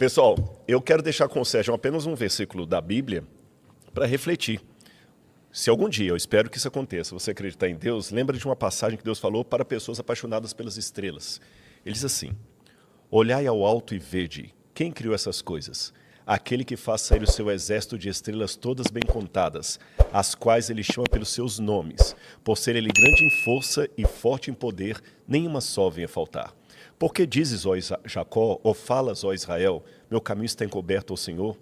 Pessoal, eu quero deixar com o Sérgio apenas um versículo da Bíblia para refletir. Se algum dia, eu espero que isso aconteça, você acreditar em Deus, lembra de uma passagem que Deus falou para pessoas apaixonadas pelas estrelas. Ele diz assim: olhai ao alto e vede, quem criou essas coisas? Aquele que faz sair o seu exército de estrelas todas bem contadas, as quais ele chama pelos seus nomes. Por ser ele grande em força e forte em poder, nenhuma só vem a faltar. Porque dizes, ó Jacó, ou falas, ó Israel, meu caminho está encoberto ao Senhor?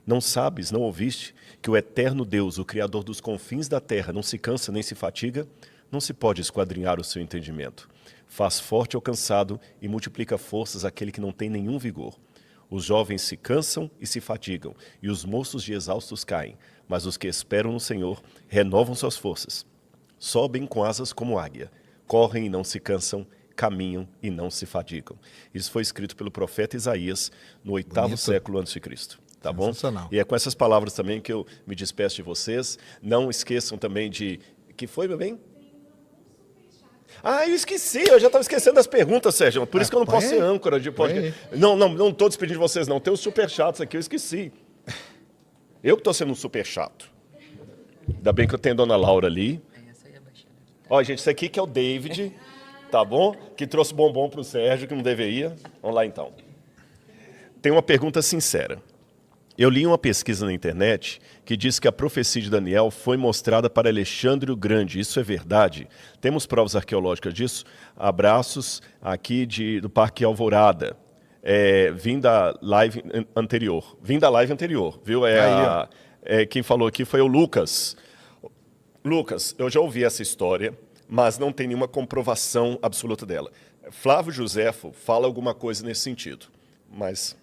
Não sabes, não ouviste, que o eterno Deus, o Criador dos confins da terra, não se cansa nem se fatiga? Não se pode esquadrinhar o seu entendimento. Faz forte ao cansado e multiplica forças àquele que não tem nenhum vigor. Os jovens se cansam e se fatigam, e os moços de exaustos caem, mas os que esperam no Senhor renovam suas forças. Sobem com asas como águia, correm e não se cansam, caminham e não se fatigam. Isso foi escrito pelo profeta Isaías no 8º século a.C. Tá bom? E é com essas palavras também que eu me despeço de vocês. Não esqueçam também de... Que foi, meu bem? Ah, eu esqueci, eu já estava esquecendo das perguntas, Sérgio. Por isso que eu não posso ser âncora de podcast. Não estou despedindo de vocês, não. Tem os super chatos aqui, eu esqueci. Eu que estou sendo um super chato. Ainda bem que eu tenho a dona Laura ali. Ó, gente, isso aqui que é o David, tá bom? Que trouxe bombom para o Sérgio, que não deveria. Vamos lá, então. Tem uma pergunta sincera. Eu li uma pesquisa na internet que diz que a profecia de Daniel foi mostrada para Alexandre o Grande. Isso é verdade? Temos provas arqueológicas disso? Abraços aqui do Parque Alvorada. Vim da live anterior. Viu? Quem falou aqui foi o Lucas. Lucas, eu já ouvi essa história, mas não tem nenhuma comprovação absoluta dela. Flávio Josefo fala alguma coisa nesse sentido, mas...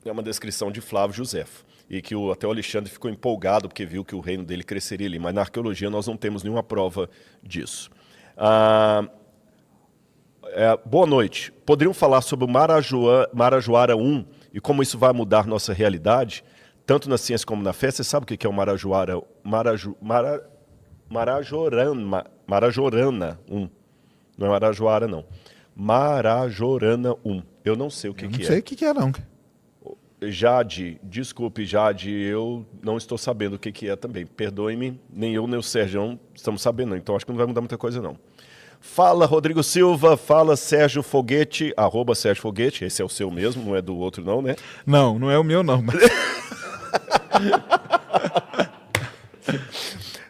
é uma descrição de Flávio Josefo, e que até o Alexandre ficou empolgado porque viu que o reino dele cresceria ali, mas na arqueologia nós não temos nenhuma prova disso. Boa noite. Poderiam falar sobre o Marajoara I e como isso vai mudar nossa realidade, tanto na ciência como na fé? Você sabe o que é o Marajoara? Marajorana I. Não é Marajoara, não. Marajorana I. Eu não sei o que é. Não sei o que é, não. Jade, desculpe, Jade, eu não estou sabendo o que é também. Perdoe-me, nem eu nem o Sérgio estamos sabendo, então acho que não vai mudar muita coisa, não. Fala, Rodrigo Silva, fala, Sérgio Foguete, @ Sérgio Foguete, esse é o seu mesmo, não é do outro não, né? Não é o meu não. Mas...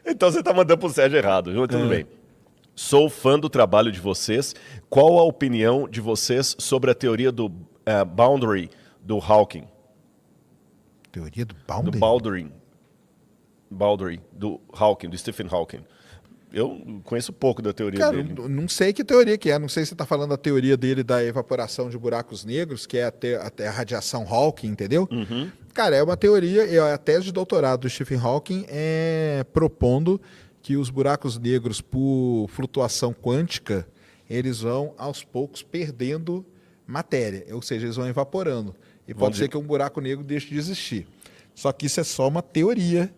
Então você está mandando para o Sérgio errado, viu? Tudo bem. Sou fã do trabalho de vocês. Qual a opinião de vocês sobre a teoria do boundary do Hawking? Teoria do boundary? Do boundary, do Hawking, do Stephen Hawking. Eu conheço pouco da teoria dele. Não sei que teoria que é. Não sei se você está falando da teoria dele da evaporação de buracos negros, que é até a radiação Hawking, entendeu? Uhum. Cara, é uma teoria, a tese de doutorado do Stephen Hawking é propondo que os buracos negros, por flutuação quântica, eles vão aos poucos perdendo matéria, ou seja, eles vão evaporando. E pode ser que um buraco negro deixe de existir. Só que isso é só uma teoria.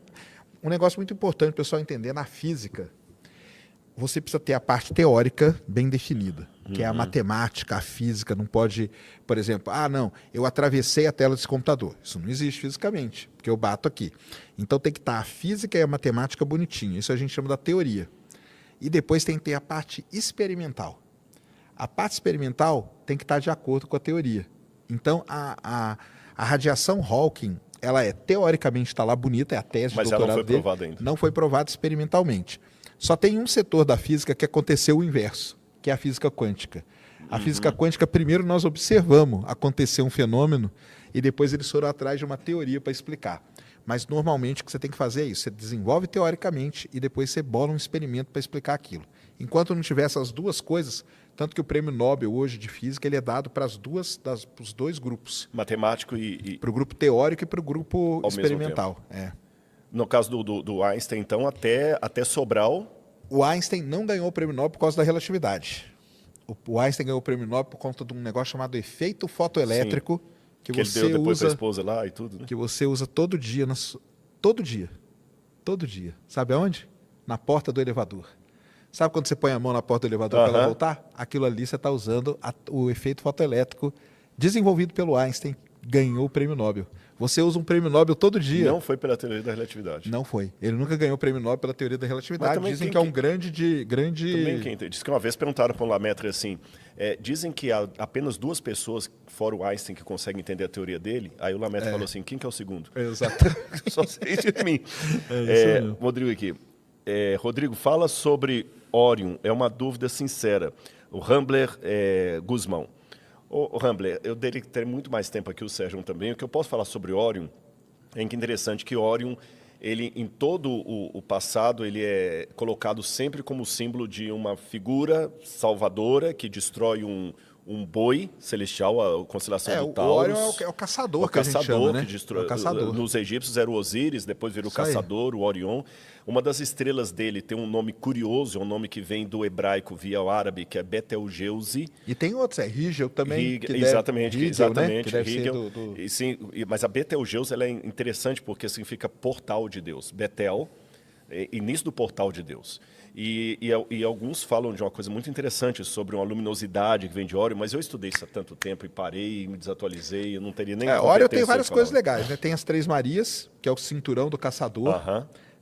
Um negócio muito importante o pessoal entender na física, você precisa ter a parte teórica bem definida, que é a matemática, a física. Não pode, por exemplo, eu atravessei a tela desse computador. Isso não existe fisicamente, porque eu bato aqui. Então tem que estar a física e a matemática bonitinha. Isso a gente chama da teoria. E depois tem que ter a parte experimental. A parte experimental tem que estar de acordo com a teoria. Então, a radiação Hawking, ela teoricamente está lá bonita, é a tese de doutorado dele. Mas ela não foi provada ainda. Não foi provada experimentalmente. Só tem um setor da física que aconteceu o inverso, que é a física quântica. A física quântica, primeiro nós observamos acontecer um fenômeno e depois eles foram atrás de uma teoria para explicar. Mas normalmente o que você tem que fazer é isso, você desenvolve teoricamente e depois você bola um experimento para explicar aquilo. Enquanto não tiver essas duas coisas, tanto que o prêmio Nobel hoje de física ele é dado para os dois grupos. Matemático para o grupo teórico e para o grupo experimental. No caso do Einstein, então, até Sobral... O Einstein não ganhou o prêmio Nobel por causa da relatividade. O Einstein ganhou o prêmio Nobel por conta de um negócio chamado efeito fotoelétrico. Que você ele deu depois usa, para a esposa lá e tudo, né? Que você usa todo dia. Todo dia. Sabe aonde? Na porta do elevador. Sabe quando você põe a mão na porta do elevador para ela voltar? Aquilo ali você está usando o efeito fotoelétrico desenvolvido pelo Einstein ganhou o prêmio Nobel. Você usa um prêmio Nobel todo dia. Não foi pela teoria da relatividade. Não foi. Ele nunca ganhou o prêmio Nobel pela teoria da relatividade. Dizem que é um grande... Também quem diz que uma vez perguntaram para o Lemaitre assim, dizem que há apenas 2 pessoas, fora o Einstein, que conseguem entender a teoria dele. Aí o Lemaitre falou assim, quem que é o segundo? Exato. Só sei de mim. É isso Rodrigo aqui. Rodrigo, fala sobre Orion. É uma dúvida sincera. O Rambler Guzmão. Ô, Rambler, eu teria que ter muito mais tempo aqui, o Sérgio também. O que eu posso falar sobre Orion é que interessante que Orion, ele, em todo o passado, ele é colocado sempre como símbolo de uma figura salvadora que destrói um boi celestial, a constelação do Taurus. O Orion é o caçador, que a gente chama, né? Que destrói, é o caçador. Nos egípcios era o Osíris, depois virou o caçador, o Orion. Uma das estrelas dele tem um nome curioso, é um nome que vem do hebraico via o árabe, que é Betelgeuse. E tem outros, Rigel também. Exatamente. Né? Que deve Rigel, ser sim, mas a Betelgeuse ela é interessante porque significa portal de Deus. Betel, início do portal de Deus. E alguns falam de uma coisa muito interessante sobre uma luminosidade que vem de Orion, mas eu estudei isso há tanto tempo e parei, me desatualizei, eu não teria nem Orion tem várias coisas legais, né? Tem as Três Marias, que é o cinturão do caçador.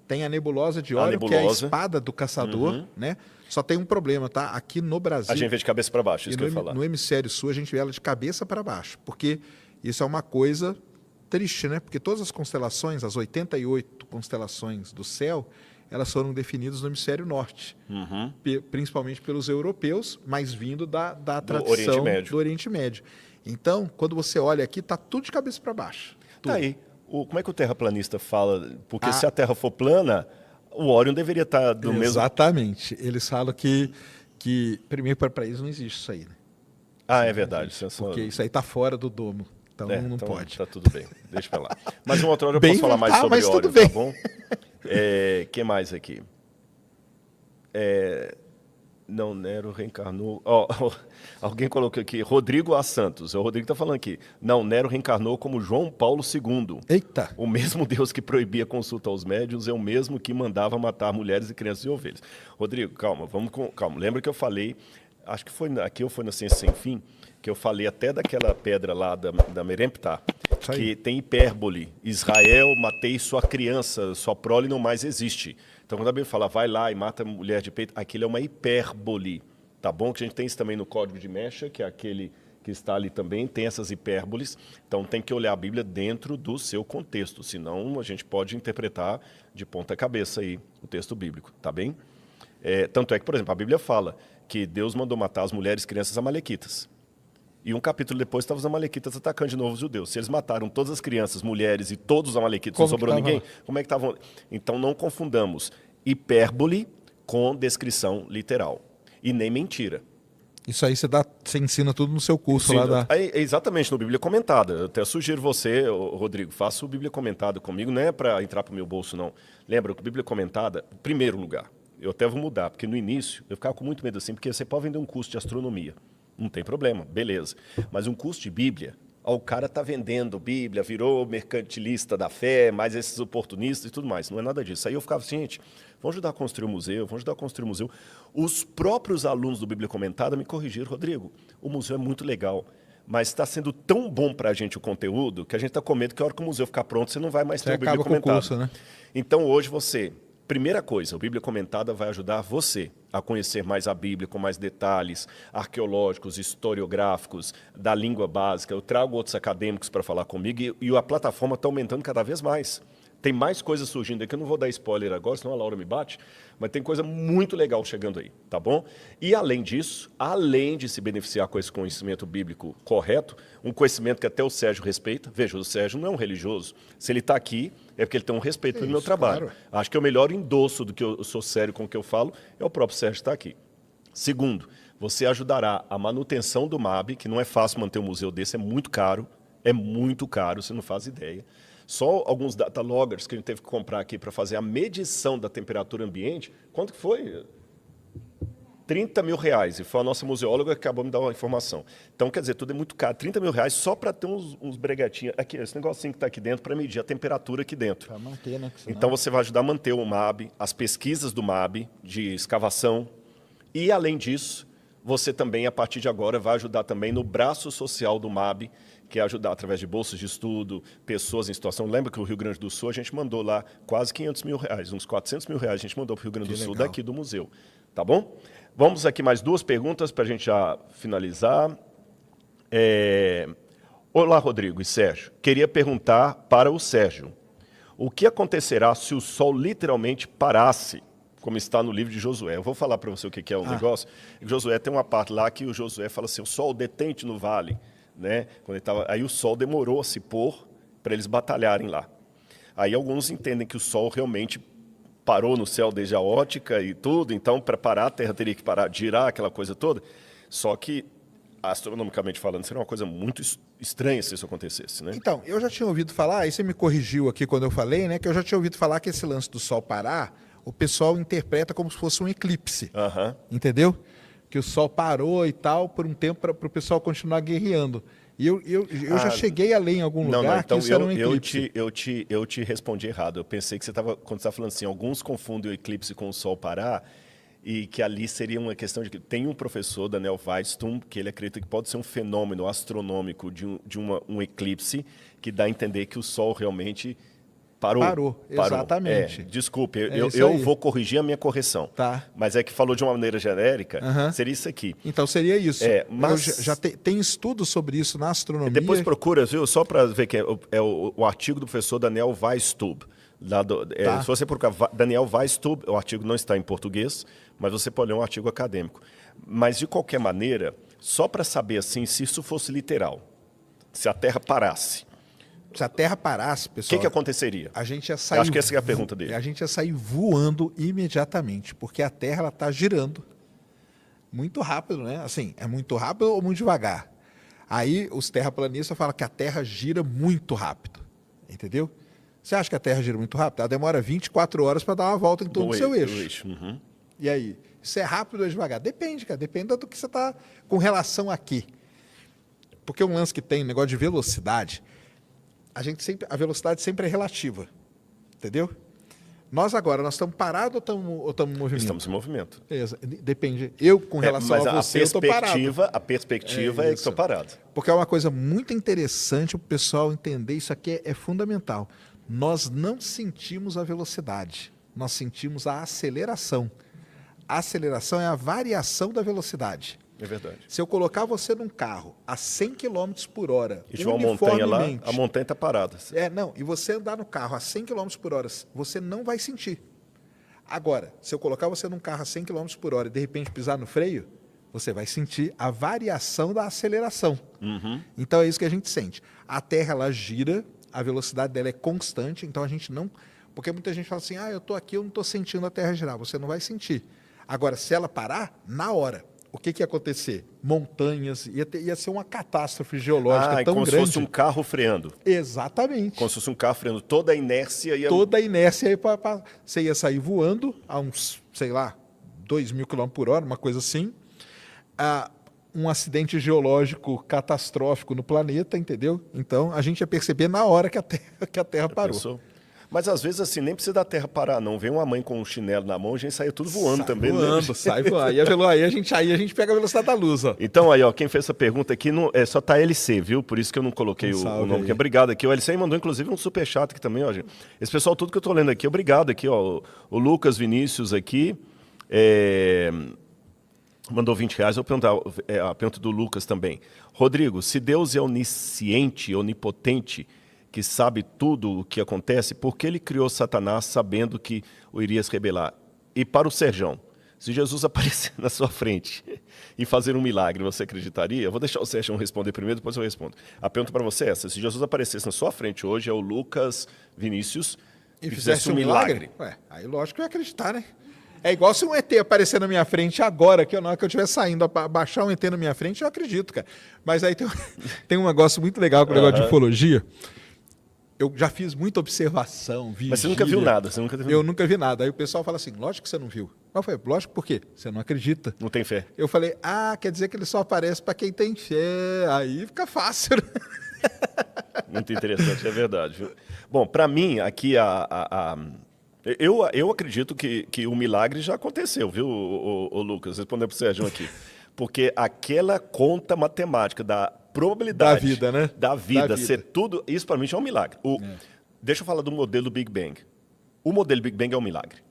Tem a nebulosa de Orion, que é a espada do caçador, né? Só tem um problema, tá? Aqui no Brasil... A gente vê de cabeça para baixo, isso que eu ia falar. No hemisfério sul, a gente vê ela de cabeça para baixo, porque isso é uma coisa triste, né? Porque todas as constelações, as 88 constelações do céu, elas foram definidas no hemisfério norte, principalmente pelos europeus, mas vindo da tradição do Oriente Médio. Então, quando você olha aqui, está tudo de cabeça para baixo. Tá aí. Como é que o terraplanista fala? Porque se a Terra for plana, o Orion deveria estar do mesmo... Exatamente. Eles falam que primeiro, para eles não existe isso aí, né? É verdade. Porque isso aí está fora do domo. Então não pode. Tá tudo bem, deixa pra lá. Mas uma outra hora eu posso falar mais sobre Orion, tá bom? Que mais aqui? Não, Nero reencarnou... alguém colocou aqui, Rodrigo A. Santos. O Rodrigo está falando aqui. Não, Nero reencarnou como João Paulo II. Eita! O mesmo Deus que proibia consulta aos médiuns é o mesmo que mandava matar mulheres e crianças e ovelhas. Rodrigo, calma, calma. Lembra que eu falei, acho que foi aqui ou foi na Ciência Sem Fim, que eu falei até daquela pedra lá da Meremptah, que tem hipérbole. Israel, matei sua criança, sua prole não mais existe. Então, quando a Bíblia fala, vai lá e mata a mulher de peito, aquilo é uma hipérbole, tá bom? Que a gente tem isso também no Código de Mecha, que é aquele que está ali também, tem essas hipérboles. Então, tem que olhar a Bíblia dentro do seu contexto, senão a gente pode interpretar de ponta cabeça aí o texto bíblico, tá bem? Tanto é que, por exemplo, a Bíblia fala que Deus mandou matar as mulheres e crianças amalequitas. E um capítulo depois estavam os amalequitas atacando de novo os judeus. Se eles mataram todas as crianças, mulheres e todos os amalequitas, não sobrou ninguém, como é que estavam? Então não confundamos hipérbole com descrição literal. E nem mentira. Isso aí você ensina tudo no seu curso lá da... Exatamente, no Bíblia Comentada. Eu até sugiro você, Rodrigo, faça o Bíblia Comentada comigo, não é para entrar para o meu bolso, não. Lembra que Bíblia Comentada, em primeiro lugar, eu até vou mudar, porque no início eu ficava com muito medo assim, porque você pode vender um curso de astronomia. Não tem problema, beleza. Mas um curso de Bíblia, o cara está vendendo Bíblia, virou mercantilista da fé, mais esses oportunistas e tudo mais. Não é nada disso. Aí eu ficava assim, gente, vamos ajudar a construir um museu, vamos ajudar a construir um museu. Os próprios alunos do Bíblia Comentada me corrigiram, Rodrigo, o museu é muito legal, mas está sendo tão bom para a gente o conteúdo que a gente está com medo que a hora que o museu ficar pronto, você não vai mais ter o Bíblia Comentada. Curso, né? Então hoje você... Primeira coisa, o Bíblia Comentada vai ajudar você a conhecer mais a Bíblia com mais detalhes arqueológicos, historiográficos, da língua básica. Eu trago outros acadêmicos para falar comigo e a plataforma está aumentando cada vez mais. Tem mais coisas surgindo aqui, eu não vou dar spoiler agora, senão a Laura me bate, mas tem coisa muito legal chegando aí, tá bom? E além disso, além de se beneficiar com esse conhecimento bíblico correto, um conhecimento que até o Sérgio respeita, veja, o Sérgio não é um religioso, se ele está aqui é porque ele tem um respeito pelo meu trabalho. Claro. Acho que o melhor endosso do que eu sou sério com o que eu falo é o próprio Sérgio estar aqui. Segundo, você ajudará a manutenção do MAB, que não é fácil manter um museu desse, é muito caro, você não faz ideia. Só alguns data loggers que a gente teve que comprar aqui para fazer a medição da temperatura ambiente, quanto que foi? 30 mil reais, e foi a nossa museóloga que acabou de me dar uma informação. Então, quer dizer, tudo é muito caro. 30 mil reais só para ter uns breguetinhos. Aqui, esse negocinho que está aqui dentro para medir a temperatura aqui dentro. Para manter, né? Senão... Então, você vai ajudar a manter o MAB, as pesquisas do MAB, de escavação. E, além disso, você também, a partir de agora, vai ajudar também no braço social do MAB, quer ajudar através de bolsas de estudo, pessoas em situação. Lembra que o Rio Grande do Sul, a gente mandou lá quase R$500 mil, uns R$400 mil a gente mandou para o Rio Grande do Sul daqui do museu. Tá bom? Vamos aqui mais 2 perguntas para a gente já finalizar. Olá, Rodrigo e Sérgio. Queria perguntar para o Sérgio, o que acontecerá se o sol literalmente parasse, como está no livro de Josué? Eu vou falar para você o que é o negócio. Josué tem uma parte lá que o Josué fala assim, o sol detente no vale. Né? Quando ele tava, aí o sol demorou a se pôr para eles batalharem lá. Aí alguns entendem que o sol realmente parou no céu desde a ótica e tudo, então para parar a Terra teria que parar, girar aquela coisa toda. Só que, astronomicamente falando, seria uma coisa muito estranha se isso acontecesse. Né? Então, eu já tinha ouvido falar, aí você me corrigiu aqui quando eu falei, né, que eu já tinha ouvido falar que esse lance do sol parar, o pessoal interpreta como se fosse um eclipse, entendeu? Que o sol parou e tal por um tempo para o pessoal continuar guerreando. E eu já cheguei a ler em algum lugar então que isso era um eclipse. Eu te respondi errado. Eu pensei que você estava, quando você estava falando assim, alguns confundem o eclipse com o sol parar, e que ali seria uma questão de que tem um professor, Daniel Weistum, que ele acredita que pode ser um fenômeno astronômico de um eclipse que dá a entender que o sol realmente parou. Exatamente. Desculpe, eu vou corrigir a minha correção. Tá. Mas é que falou de uma maneira genérica, seria isso aqui. Então seria isso. Mas já tem estudos sobre isso na astronomia. Depois procura, viu? Só para ver que é o artigo do professor Daniel Weistub. Se você procurar Daniel Weistub, o artigo não está em português, mas você pode ler um artigo acadêmico. Mas, de qualquer maneira, só para saber assim, se isso fosse literal, se a Terra parasse, se a Terra parasse, pessoal... O que aconteceria? A gente ia sair... Eu acho que essa é a pergunta dele. A gente ia sair voando imediatamente, porque a Terra está girando muito rápido, né? Assim, é muito rápido ou muito devagar? Aí os terraplanistas falam que a Terra gira muito rápido, entendeu? Você acha que a Terra gira muito rápido? Ela demora 24 horas para dar uma volta em torno do seu eixo. E aí? Isso é rápido ou devagar? Depende, cara. Depende do que você está com relação a quê. Porque um lance que tem, negócio de velocidade... A velocidade sempre é relativa, entendeu? Nós estamos parados ou estamos em movimento? Estamos em movimento. Depende. Eu, com relação a você, eu estou parado. A perspectiva é que estou parado. Porque é uma coisa muito interessante o pessoal entender, isso aqui é fundamental. Nós não sentimos a velocidade, nós sentimos a aceleração. A aceleração é a variação da velocidade. É verdade. Se eu colocar você num carro a 100 km por hora, e tiver uma montanha lá, a montanha está parada. E você andar no carro a 100 km por hora, você não vai sentir. Agora, se eu colocar você num carro a 100 km por hora e de repente pisar no freio, você vai sentir a variação da aceleração. Então é isso que a gente sente. A Terra, ela gira, a velocidade dela é constante, então a gente não... Porque muita gente fala assim, eu estou aqui, eu não estou sentindo a Terra girar. Você não vai sentir. Agora, se ela parar, na hora... O que ia acontecer? Montanhas, ia ser uma catástrofe geológica tão grande. Como se fosse um carro freando. Exatamente. Como se fosse um carro freando. Toda a inércia ia... Você ia sair voando a uns, 2.000 km por hora, uma coisa assim. Um acidente geológico catastrófico no planeta, entendeu? Então, a gente ia perceber na hora que a Terra parou. Pensou? Mas às vezes assim, nem precisa da Terra parar, não. Vem uma mãe com um chinelo na mão, a gente sai tudo voando também. Sai voando. Aí a gente pega a velocidade da luz. Ó. Então aí, quem fez essa pergunta aqui só tá LC, viu? Por isso que eu não coloquei o nome aqui. Obrigado aqui. O LC mandou inclusive um superchat aqui também, ó, gente. Esse pessoal, tudo que eu tô lendo aqui, obrigado aqui, ó. O Lucas Vinícius aqui, mandou R$20. Eu vou perguntar a pergunta do Lucas também. Rodrigo, se Deus é onisciente, onipotente, que sabe tudo o que acontece, por que ele criou Satanás sabendo que o iria se rebelar? E para o Serjão, se Jesus aparecer na sua frente e fazer um milagre, você acreditaria? Eu vou deixar o Serjão responder primeiro, depois eu respondo. A pergunta para você é essa: se Jesus aparecesse na sua frente hoje, é o Lucas Vinícius, e fizesse um milagre? Aí lógico que eu ia acreditar, né? É igual se um ET aparecer na minha frente agora, na hora que eu estiver saindo, baixar um ET na minha frente, eu acredito, cara. Mas aí tem um negócio muito legal com o negócio de ufologia. Eu já fiz muita observação, vigília. Mas você nunca viu nada? Eu nunca vi nada. Aí o pessoal fala assim, lógico que você não viu. Eu falei, lógico por quê? Você não acredita. Não tem fé. Eu falei, quer dizer que ele só aparece para quem tem fé. Aí fica fácil. Muito interessante, é verdade. Viu? Bom, para mim, aqui, eu acredito que o milagre já aconteceu, viu, o Lucas? Respondendo para o Sérgio aqui. Porque aquela conta matemática da probabilidade Da vida, né? da vida Da vida. ser tudo, isso para mim já é um milagre. Deixa eu falar do modelo Big Bang. O modelo Big Bang é um milagre.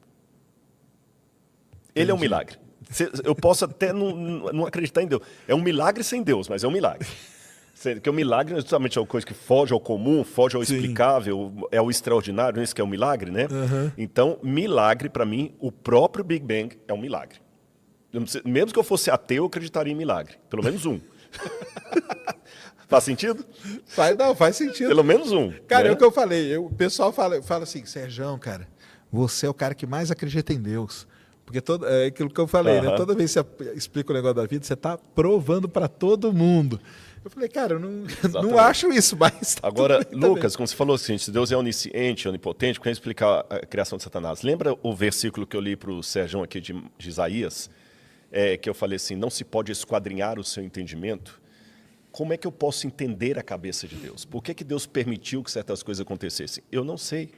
Ele é um milagre. Eu posso até não acreditar em Deus. É um milagre sem Deus, mas é um milagre. Porque o milagre é justamente uma coisa que foge ao comum, foge ao explicável, é o extraordinário, isso que é o milagre, né? Então, milagre, para mim, o próprio Big Bang é um milagre. Mesmo que eu fosse ateu, eu acreditaria em milagre. Pelo menos um. Faz sentido? Faz sentido. Pelo menos um. Cara, né? é o que eu falei. O pessoal fala assim, Serjão, cara, você é o cara que mais acredita em Deus. Porque é aquilo que eu falei, né? Toda vez que você explica o negócio da vida, você está provando para todo mundo. Eu falei, cara, eu não acho isso, mas... Agora, Lucas, como você falou assim, se Deus é onisciente, onipotente, quer explicar a criação de Satanás. Lembra o versículo que eu li para o Sérgio aqui de Isaías? Que eu falei assim, não se pode esquadrinhar o seu entendimento? Como é que eu posso entender a cabeça de Deus? Por que Deus permitiu que certas coisas acontecessem? Eu não sei.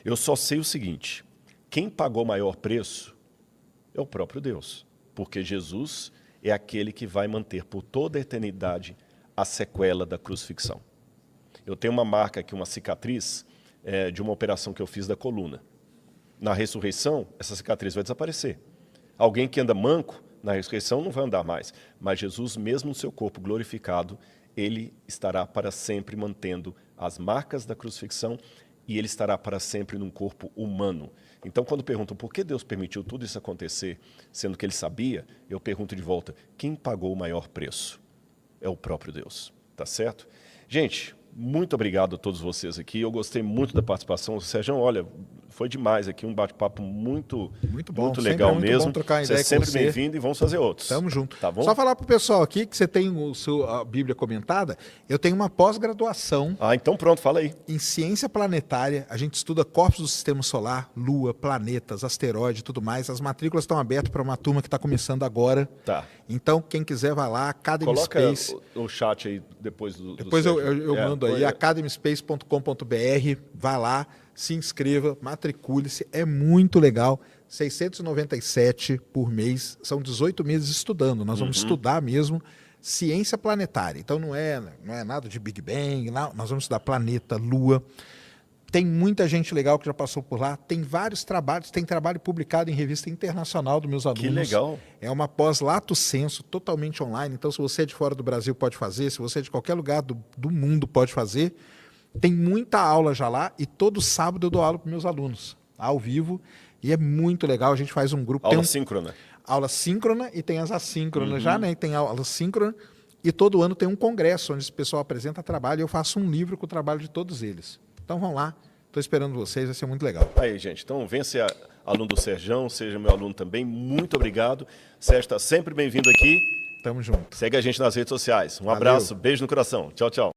Eu só sei o seguinte, quem pagou o maior preço é o próprio Deus. Porque Jesus é aquele que vai manter por toda a eternidade a sequela da crucifixão. Eu tenho uma marca aqui, uma cicatriz, de uma operação que eu fiz da coluna. Na ressurreição, essa cicatriz vai desaparecer. Alguém que anda manco, na ressurreição não vai andar mais. Mas Jesus, mesmo no seu corpo glorificado, ele estará para sempre mantendo as marcas da crucifixão e ele estará para sempre num corpo humano. Então, quando perguntam por que Deus permitiu tudo isso acontecer, sendo que ele sabia, eu pergunto de volta, quem pagou o maior preço? É o próprio Deus, tá certo? Gente, muito obrigado a todos vocês aqui. Eu gostei muito da participação. Sérgio, olha, foi demais aqui, um bate-papo muito bom, muito legal muito mesmo. Bom trocar Você ideia é sempre com você. bem-vindo e vamos fazer outros. Tamo junto. Tá bom? Só falar pro pessoal aqui que você tem a Bíblia comentada. Eu tenho uma pós-graduação Então pronto, fala aí. em ciência planetária. A gente estuda corpos do sistema solar, lua, planetas, asteroide e tudo mais. As matrículas estão abertas para uma turma que está começando agora. Tá. Então, quem quiser, vai lá, Academy Coloca Space. o chat aí depois do Depois Sérgio. eu mando aí, academyspace.com.br, vá lá, se inscreva, matricule-se, é muito legal. 697 por mês, são 18 meses estudando, nós vamos estudar mesmo ciência planetária. Então não é nada de Big Bang, não, nós vamos estudar planeta, lua. Tem muita gente legal que já passou por lá, tem vários trabalhos, tem trabalho publicado em revista internacional dos meus alunos. Que legal. É uma pós lato sensu, totalmente online, então se você é de fora do Brasil pode fazer, se você é de qualquer lugar do mundo pode fazer. Tem muita aula já lá e todo sábado eu dou aula para meus alunos, ao vivo, e é muito legal, a gente faz um grupo. Aula síncrona. Aula síncrona e tem as assíncronas já, né? E tem aula síncrona e todo ano tem um congresso onde esse pessoal apresenta trabalho e eu faço um livro com o trabalho de todos eles. Então vão lá, estou esperando vocês, vai ser muito legal. Aí, gente, então venha ser aluno do Serjão, seja meu aluno também, muito obrigado. Sérgio está sempre bem-vindo aqui. Tamo junto. Segue a gente nas redes sociais. Um Valeu. abraço, beijo no coração. Tchau, tchau.